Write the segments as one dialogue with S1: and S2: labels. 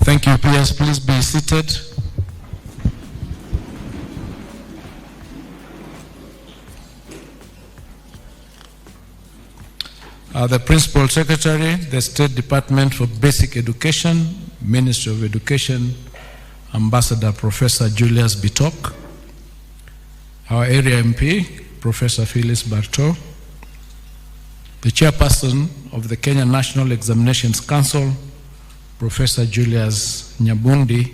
S1: Thank you, peers. Please be seated. The Principal Secretary, the State Department for Basic Education, Ministry of Education, Ambassador Professor Julius Bitok, our area MP, Professor Phyllis Bartow, the Chairperson of the Kenya National Examinations Council, Professor Julius Nyabundi,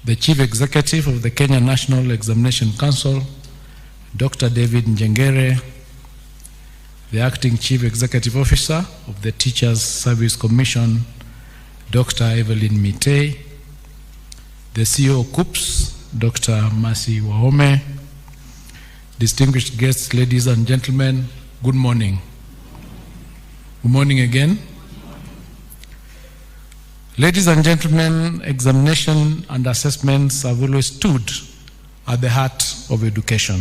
S1: the Chief Executive of the Kenya National Examination Council, Dr. David Njengere, the Acting Chief Executive Officer of the Teachers Service Commission, Dr. Evelyn Mitei, the CEO of Kcse, Dr. Mercy Wahome, distinguished guests, ladies and gentlemen, good morning. Good morning again. Ladies and gentlemen, examination and assessments have always stood at the heart of education.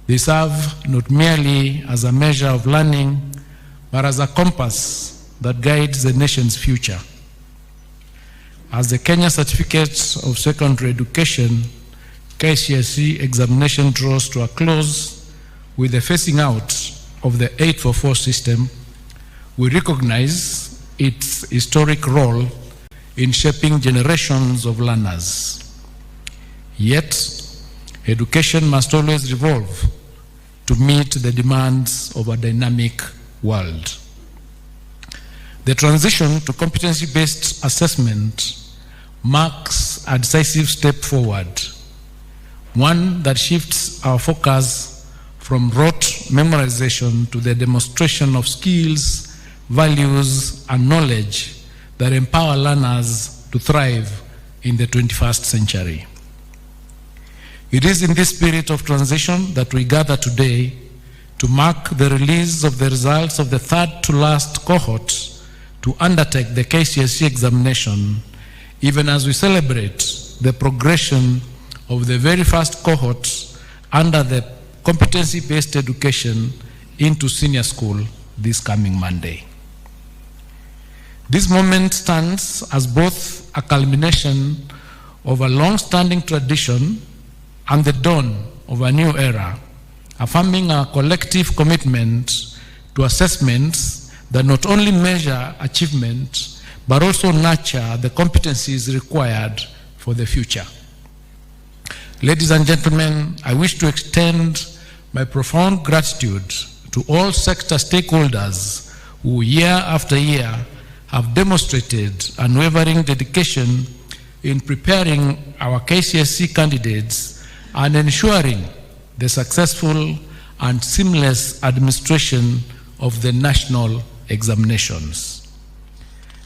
S1: They serve not merely as a measure of learning, but as a compass that guides the nation's future. As the Kenya Certificate of Secondary Education, Kcse examination draws to a close with the phasing out of the 844 system, we recognize its historic role in shaping generations of learners. Yet, education must always evolve to meet the demands of a dynamic world. The transition to competency-based assessment marks a decisive step forward, one that shifts our focus from rote memorization to the demonstration of skills, values, and knowledge that empower learners to thrive in the 21st century. It is in this spirit of transition that we gather today to mark the release of the results of the third to last cohort to undertake the Kcse examination, even as we celebrate the progression of the very first cohort under the competency-based education into senior school this coming Monday. This moment stands as both a culmination of a long-standing tradition and the dawn of a new era, affirming our collective commitment to assessments that not only measure achievement, but also nurture the competencies required for the future. Ladies and gentlemen, I wish to extend my profound gratitude to all sector stakeholders who year after year have demonstrated unwavering dedication in preparing our Kcse candidates and ensuring the successful and seamless administration of the national examinations.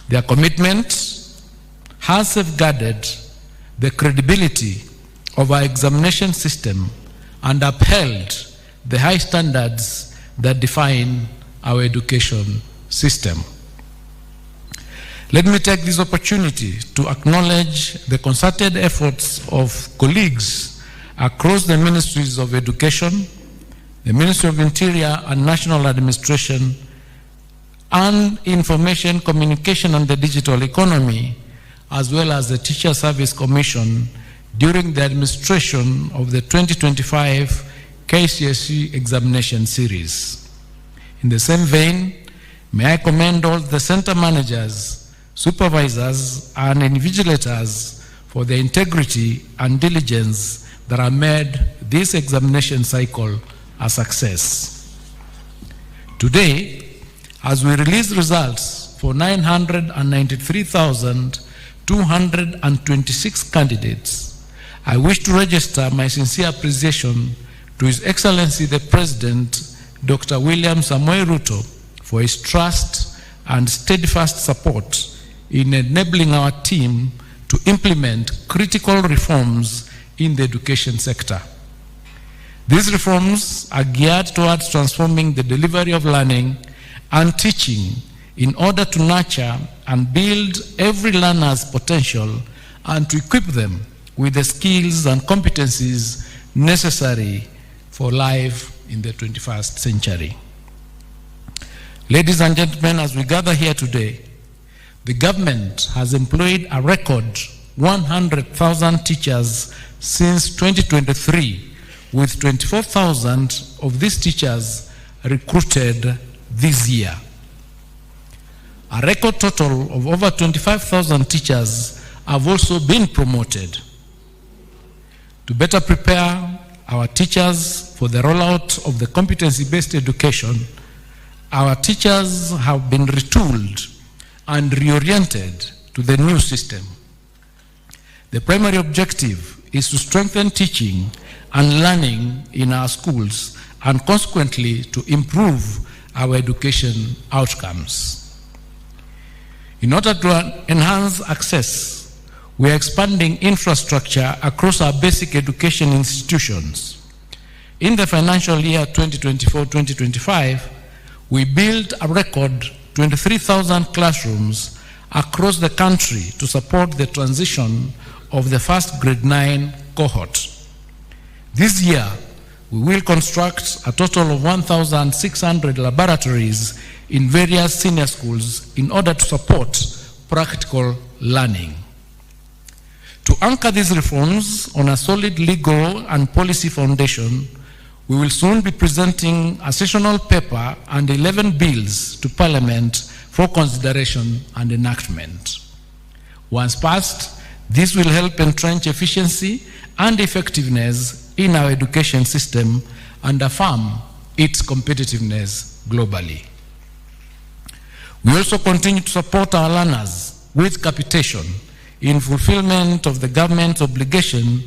S1: Their commitment has safeguarded the credibility of our examination system and upheld the high standards that define our education system. Let me take this opportunity to acknowledge the concerted efforts of colleagues across the Ministries of Education, the Ministry of Interior and National Administration, and Information, Communication and the Digital Economy, as well as the Teacher Service Commission during the administration of the 2025 Kcse examination series. In the same vein, may I commend all the center managers, supervisors, and invigilators for their integrity and diligence that have made this examination cycle a success. Today, as we release results for 993,226 candidates, I wish to register my sincere appreciation to His Excellency the President, Dr. William Samoei Ruto, for his trust and steadfast support in enabling our team to implement critical reforms in the education sector. These reforms are geared towards transforming the delivery of learning and teaching in order to nurture and build every learner's potential and to equip them with the skills and competencies necessary for life in the 21st century. Ladies and gentlemen, as we gather here today, the government has employed a record 100,000 teachers since 2023, with 24,000 of these teachers recruited this year. A record total of over 25,000 teachers have also been promoted. To better prepare our teachers for the rollout of the competency-based education, our teachers have been retooled and reoriented to the new system. The primary objective is to strengthen teaching and learning in our schools and consequently to improve our education outcomes. In order to enhance access, we are expanding infrastructure across our basic education institutions. In the financial year 2024-2025, we built a record 23,000 classrooms across the country to support the transition of the first grade 9 cohort. This year, we will construct a total of 1,600 laboratories in various senior schools in order to support practical learning. To anchor these reforms on a solid legal and policy foundation, we will soon be presenting a sessional paper and 11 bills to Parliament for consideration and enactment. Once passed, this will help entrench efficiency and effectiveness in our education system and affirm its competitiveness globally. We also continue to support our learners with capitation in fulfillment of the government's obligation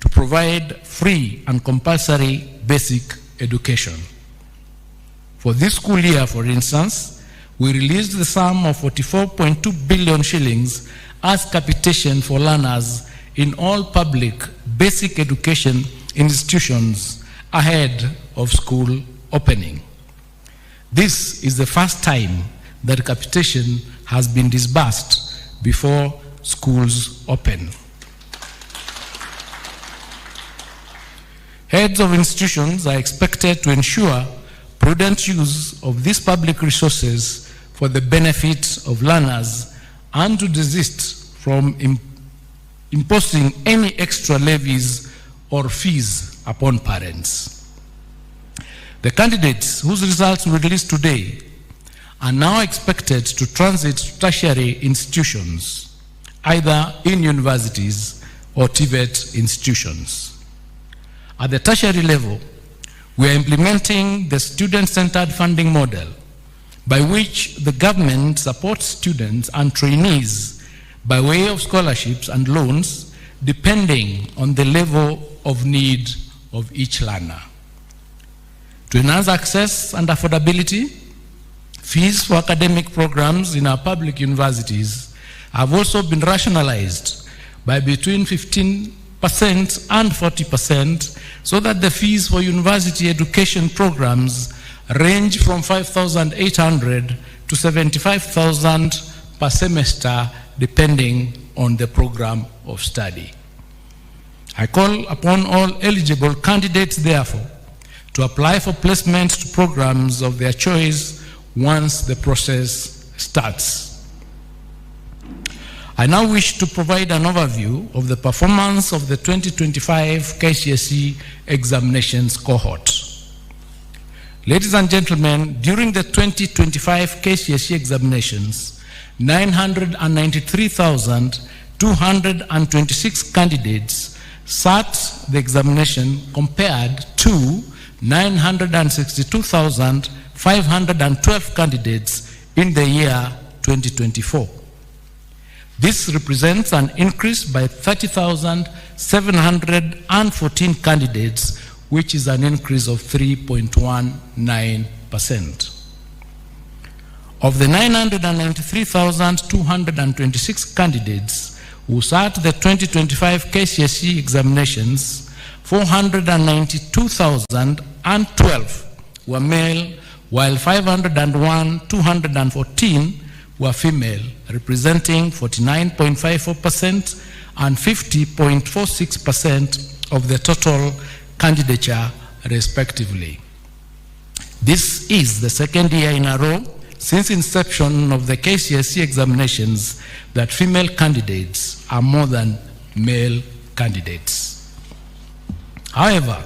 S1: to provide free and compulsory basic education. For this school year, for instance, we released the sum of 44.2 billion shillings as capitation for learners in all public basic education institutions ahead of school opening. This is the first time that capitation has been disbursed before schools open. Heads of institutions are expected to ensure prudent use of these public resources for the benefit of learners and to desist from imposing any extra levies or fees upon parents. The candidates whose results we released today are now expected to transit to tertiary institutions, either in universities or TVET institutions. At the tertiary level, we are implementing the student-centered funding model by which the government supports students and trainees by way of scholarships and loans depending on the level of need of each learner. To enhance access and affordability, fees for academic programs in our public universities have also been rationalized by between 15% and 40%, so that the fees for university education programs range from 5,800 to 75,000 per semester, depending on the program of study. I call upon all eligible candidates, therefore, to apply for placement to programs of their choice once the process starts. I now wish to provide an overview of the performance of the 2025 Kcse examinations cohort. Ladies and gentlemen, during the 2025 Kcse examinations, 993,226 candidates sat the examination compared to 962,512 candidates in the year 2024. This represents an increase by 30,714 candidates, which is an increase of 3.19%. Of the 993,226 candidates who sat the 2025 Kcse examinations, 492,012 were male, while 501,214 were female, representing 49.54% and 50.46% of the total candidature, respectively. This is the second year in a row since inception of the Kcse examinations that female candidates are more than male candidates. However,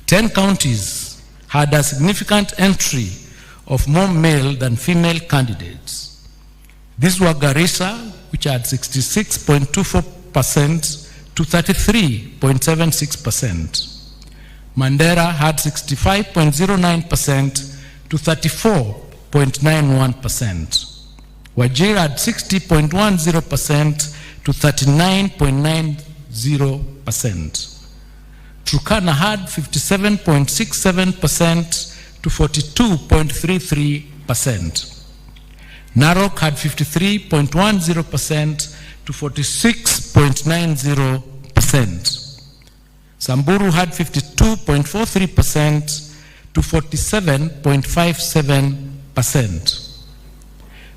S1: 10 counties had a significant entry of more male than female candidates. These were Garissa, which had 66.24% to 33.76%. Mandera had 65.09% to 34.91%. Wajir had 60.10% to 39.90%. Turkana had 57.67% to 42.33%. Narok had 53.10% to 46.90%. Samburu had 52.43% to 47.57%.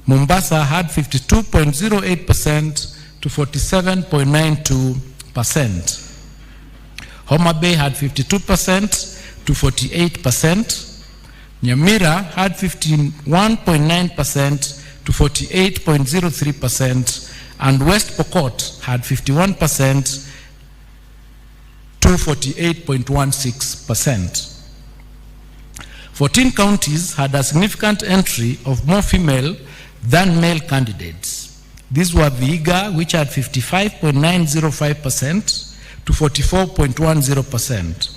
S1: Mombasa had 52.08% to 47.92%. Homa Bay had 52% to 48%. Nyamira had 51.9% to 48.03%, and West Pokot had 51% to 48.16%. 14 counties had a significant entry of more female than male candidates. These were Vihiga, which had 55.905% to 44.10%.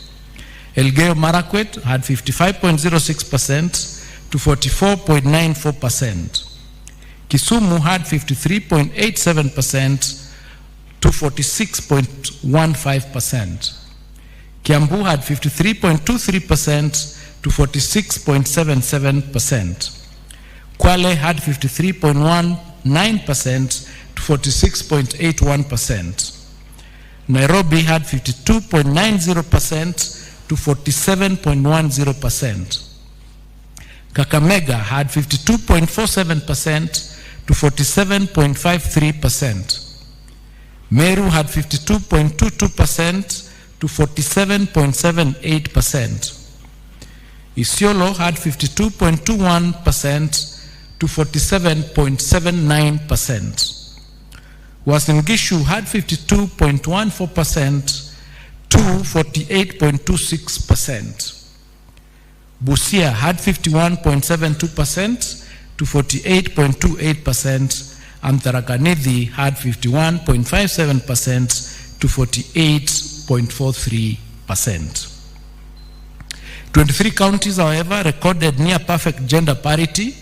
S1: Elgeyo Marakwet had 55.06% to 44.94%. Kisumu had 53.87% to 46.15%. Kiambu had 53.23% to 46.77%. Kwale had 53.19% to 46.81%. Nairobi had 52.90% to 47.10%. Kakamega had 52.47% to 47.53%. Meru had 52.22% to 47.78%. Isiolo had 52.21% to 47.79%. Uasin Gishu had 52.14% to 48.26%. Busia had 51.72% to 48.28%, and Tharaka Nithi had 51.57% to 48.43%. 23 counties, however, recorded near perfect gender parity,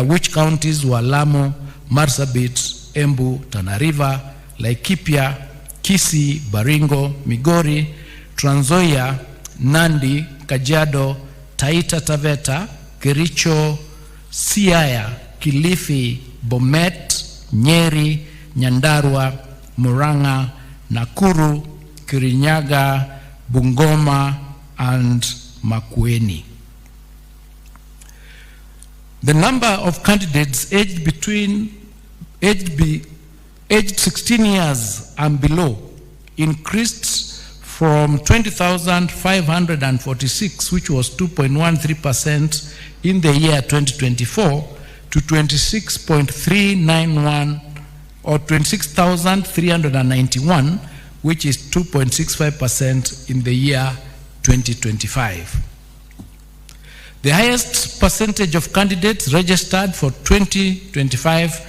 S1: which counties were Lamu, Marsabit, Embu, Tana River, Laikipia, Kcse, Baringo, Migori, Trans Nzoia, Nandi, Kajiado, Taita Taveta, Kericho, Siaya, Kilifi, Bomet, Nyeri, Nyandarua, Murang'a, Nakuru, Kirinyaga, Bungoma, and Makueni. The number of candidates aged 16 years and below increased from 20,546, which was 2.13% in the year 2024, to 26.391 or 26,391, which is 2.65% in the year 2025. The highest percentage of candidates registered for 2025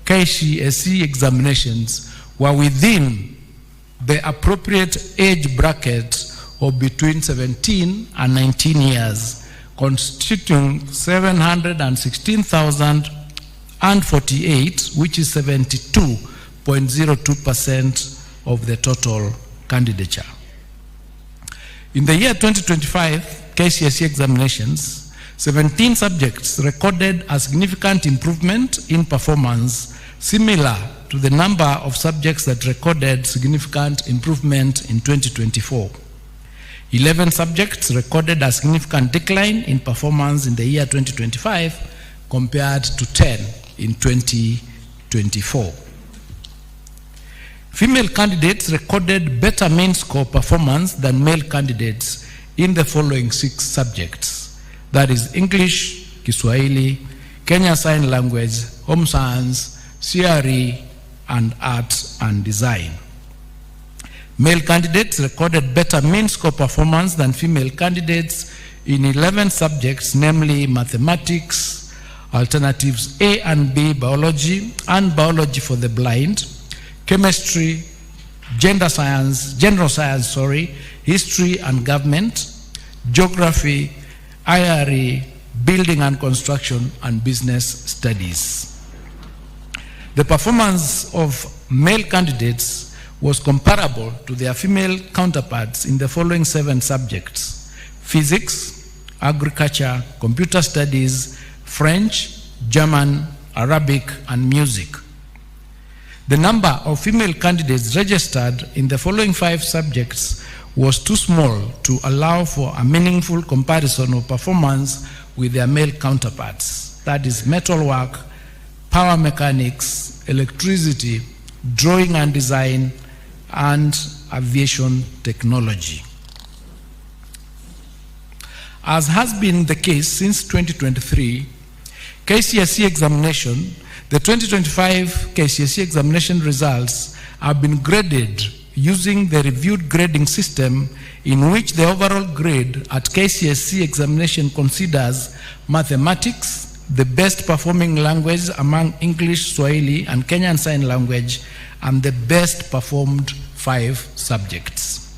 S1: Kcse examinations were within the appropriate age bracket of between 17 and 19 years, constituting 716,048, which is 72.02% of the total candidature. In the year 2025 Kcse examinations, 17 subjects recorded a significant improvement in performance, similar to the number of subjects that recorded significant improvement in 2024. 11 subjects recorded a significant decline in performance in the year 2025 compared to 10 in 2024. Female candidates recorded better mean score performance than male candidates in the following 6 subjects. That is English, Kiswahili, Kenya Sign Language, Home Science, CRE, and Arts and Design. Male candidates recorded better mean score performance than female candidates in 11 subjects, namely mathematics, alternatives A and B, biology, and biology for the blind, chemistry, general science, history and government, geography, IRE, building and construction, and business studies. The performance of male candidates was comparable to their female counterparts in the following 7 subjects: physics, agriculture, computer studies, French, German, Arabic, and music. The number of female candidates registered in the following 5 subjects was too small to allow for a meaningful comparison of performance with their male counterparts. That is metalwork, power mechanics, electricity, drawing and design, and aviation technology. As has been the case since 2023, Kcse examination, the 2025 Kcse examination results have been graded using the reviewed grading system in which the overall grade at Kcse examination considers mathematics the best performing language among English, Swahili, and Kenyan Sign Language, and the best performed 5 subjects.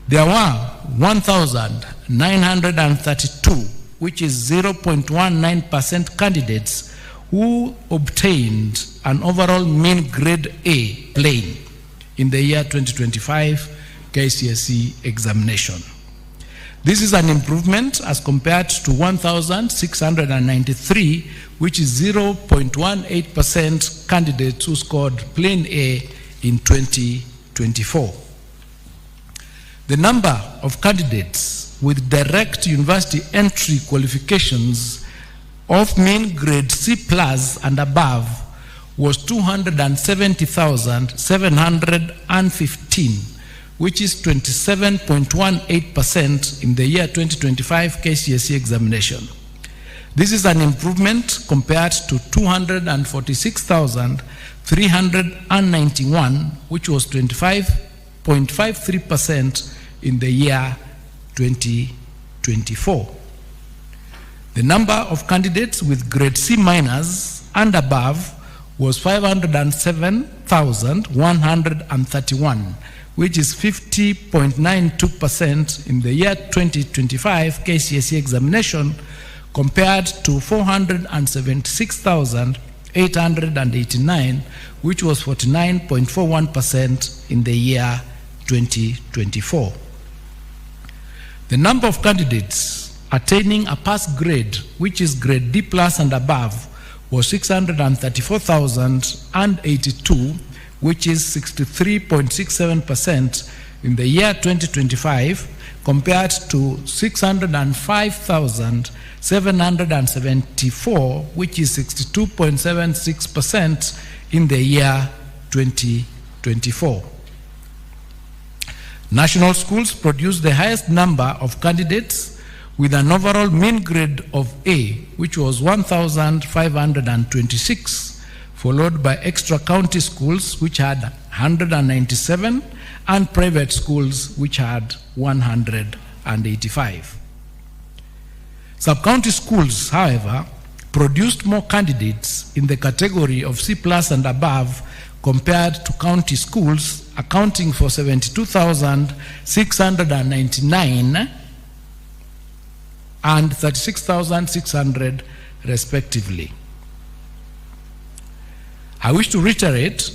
S1: There were 1,932, which is 0.19% candidates who obtained an overall mean grade A plain in the year 2025 Kcse examination. This is an improvement as compared to 1,693, which is 0.18% candidates who scored plain A in 2024. The number of candidates with direct university entry qualifications of mean grade C+ and above was 270,715, which is 27.18% in the year 2025 Kcse examination. This is an improvement compared to 246,391, which was 25.53% in the year 2024. The number of candidates with grade C- and above was 507,131, which is 50.92% in the year 2025 Kcse examination, compared to 476,889, which was 49.41% in the year 2024. The number of candidates attaining a pass grade, which is grade D+ and above, was 634,082, which is 63.67% in the year 2025, compared to 605,774, which is 62.76% in the year 2024. National schools produced the highest number of candidates with an overall mean grade of A, which was 1,526, followed by extra county schools, which had 197, and private schools, which had 185. Sub-county schools, however, produced more candidates in the category of C+ and above compared to county schools, accounting for 72,699 and 36,600 respectively. I wish to reiterate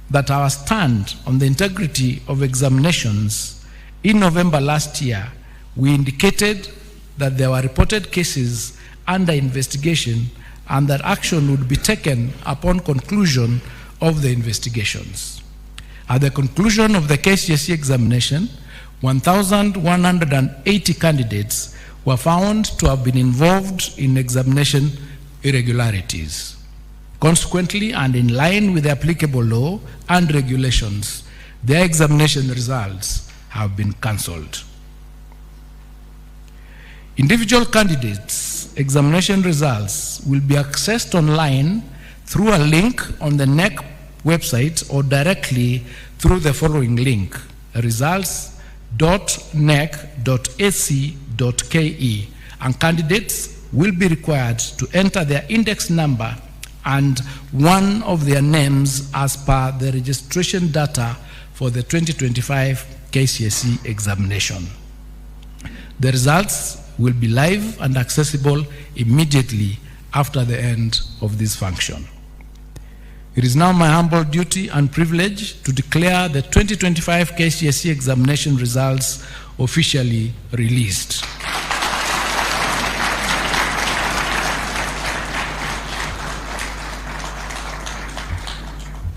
S1: that our stand on the integrity of examinations. In November last year, we indicated that there were reported cases under investigation and that action would be taken upon conclusion of the investigations. At the conclusion of the Kcse examination, 1,180 candidates were found to have been involved in examination irregularities. Consequently, and in line with the applicable law and regulations, their examination results have been cancelled. Individual candidates' examination results will be accessed online through a link on the NEC website or directly through the following link: results.nec.ac.ke, and candidates will be required to enter their index number and one of their names as per the registration data for the 2025 Kcse examination. The results will be live and accessible immediately after the end of this function. It is now my humble duty and privilege to declare the 2025 Kcse examination results officially released.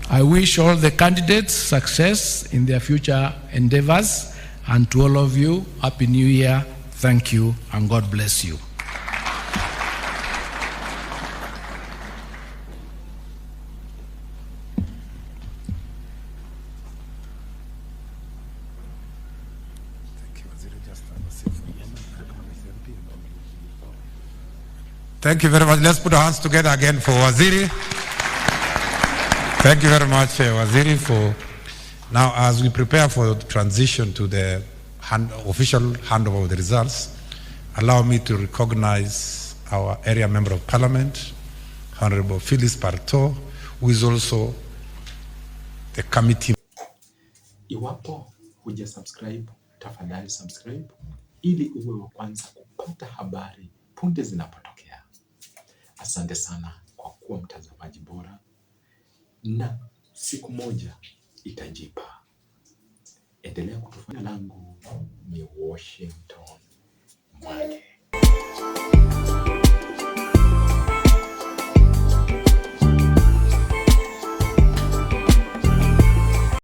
S1: I wish all the candidates success in their future endeavors, and to all of you, Happy New Year, thank you, and God bless you.
S2: Thank you very much. Let's put our hands together again for Waziri. Thank you very much, Waziri, for now as we prepare for the transition to the official handover of the results. Allow me to recognize our area member of parliament, Honorable Phyllis Parto, who is also the committee.
S3: Iwapo huja subscribe, tafadhali subscribe ili uwe wa kwanza kupata habari punde zinapotokea. Asante sana kwa kuwa mtazamaji bora, na siku moja itajipa. Endelea kutufanya. Langu ni Washington Mwage.